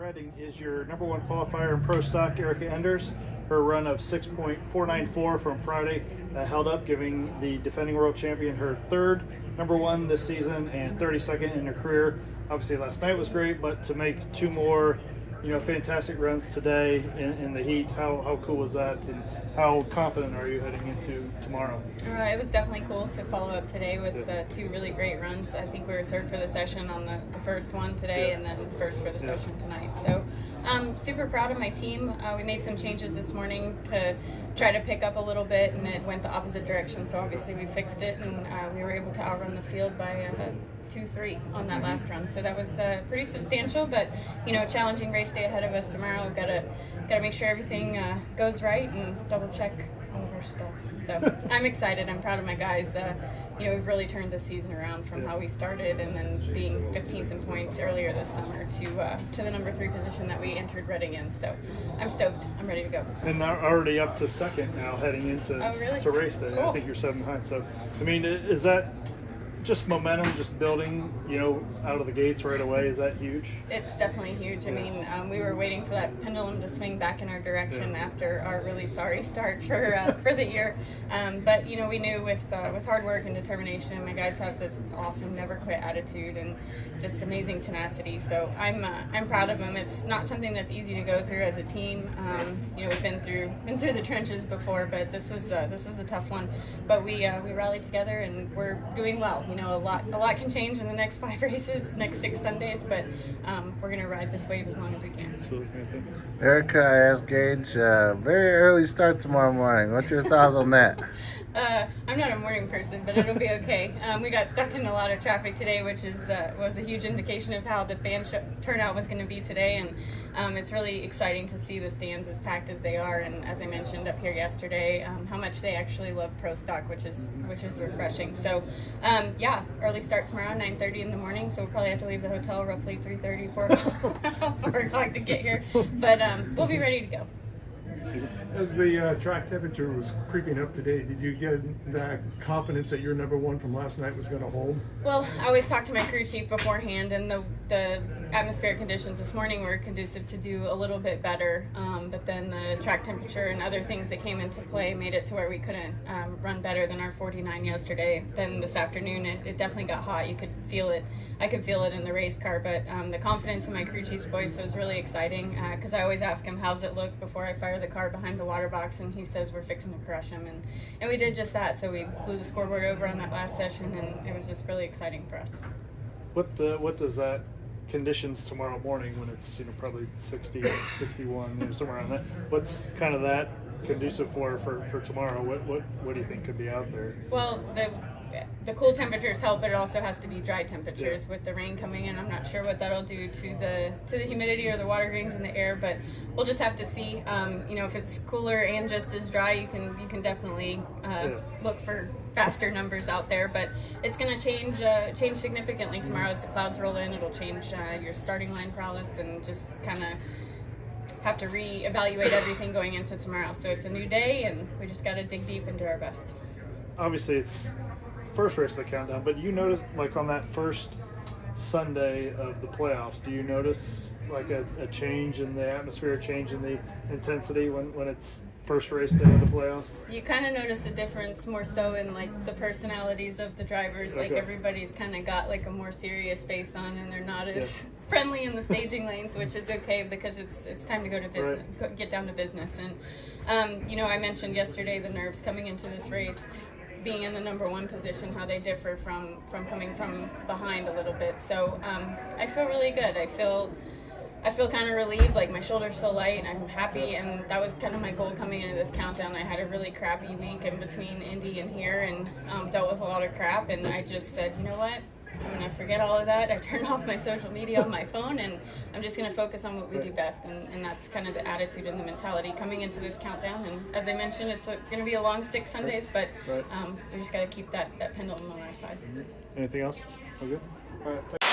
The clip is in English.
Riding is your number one qualifier in pro stock, Erica Enders. Her run of 6.494 from Friday held up, giving the defending world champion her third number one this season and 32nd in her career. Obviously last night was great, but to make two more fantastic runs today in the heat, how cool was that, and how confident are you heading into tomorrow? It was definitely cool to follow up today with two really great runs. I think we were third for the session on the first one today, and then first for the session tonight. So I'm super proud of my team. We made some changes this morning to try to pick up a little bit, and it went the opposite direction. So obviously we fixed it, and we were able to outrun the field by 2-3 on that last run. So that was pretty substantial, but challenging race day ahead of us tomorrow. We've got to make sure everything goes right and double check all of our stuff. So I'm excited. I'm proud of my guys. We've really turned the season around from how we started, and then being 15th in points earlier this summer to the number 3 position that we entered Reading in. So I'm stoked. I'm ready to go. And they're already up to second now, heading into to race day. Cool. I think you're 7 behind. So I mean, is that just momentum, just building, out of the gates right away? Is that huge? It's definitely huge. I mean, we were waiting for that pendulum to swing back in our direction after our really sorry start for the year. But we knew with hard work and determination, my guys have this awesome never quit attitude and just amazing tenacity. So I'm proud of them. It's not something that's easy to go through as a team. We've been through the trenches before, but this was a tough one. But we rallied together, and we're doing well. A lot can change in the next 5 races, next 6 Sundays, but we're going to ride this wave as long as we can. Absolutely. Erica, I asked Gage, very early start tomorrow morning. What's your thoughts on that? I'm not a morning person, but it'll be okay. We got stuck in a lot of traffic today, which was a huge indication of how the fan turnout was going to be today, and it's really exciting to see the stands as packed as they are. And as I mentioned up here yesterday, how much they actually love pro stock, which is refreshing. So early start tomorrow, 9:30 in the morning. So we'll probably have to leave the hotel roughly 3:30, 4 o'clock to get here, but we'll be ready to go. As the track temperature was creeping up today, did you get that confidence that your number one from last night was going to hold? Well, I always talk to my crew chief beforehand, and the atmospheric conditions this morning were conducive to do a little bit better, but then the track temperature and other things that came into play made it to where we couldn't run better than our 49 yesterday. Then this afternoon it definitely got hot. You could feel it. I could feel it in the race car, but the confidence in my crew chief's voice was really exciting, because I always ask him, how's it look before I fire the car behind the water box, and he says we're fixing to crush him, and we did just that. So we blew the scoreboard over on that last session, and it was just really exciting for us. What does that conditions tomorrow morning, when it's probably 60, 61, somewhere around that, what's kind of that conducive for tomorrow? What do you think could be out there? Well, the cool temperatures help, but it also has to be dry temperatures. With the rain coming in, I'm not sure what that'll do to the humidity or the water grains in the air, but we'll just have to see. If it's cooler and just as dry, you can definitely look for faster numbers out there. But it's going to change significantly tomorrow as the clouds roll in. It'll change your starting line prowess, and just kind of have to reevaluate everything going into tomorrow. So it's a new day, and we just got to dig deep and do our best. Obviously, it's first race of the countdown, but you notice, like on that first Sunday of the playoffs, do you notice like a change in the atmosphere, a change in the intensity when it's first race day of the playoffs? You kind of notice a difference more so in like the personalities of the drivers. Like everybody's kind of got like a more serious face on, and they're not as friendly in the staging lanes, which is okay, because it's time to go to business, get down to business. And I mentioned yesterday the nerves coming into this race, being in the number 1 position, how they differ from coming from behind a little bit. So I feel really good. I feel kind of relieved, like my shoulders feel light, and I'm happy, and that was kind of my goal coming into this countdown. I had a really crappy week in between Indy and here, and dealt with a lot of crap, and I just said, you know what? I'm going to forget all of that. I turned off my social media on my phone, and I'm just going to focus on what we do best, and that's kind of the attitude and the mentality coming into this countdown. And as I mentioned, it's going to be a long 6 Sundays, but we just got to keep that pendulum on our side. Anything else? Okay. All right.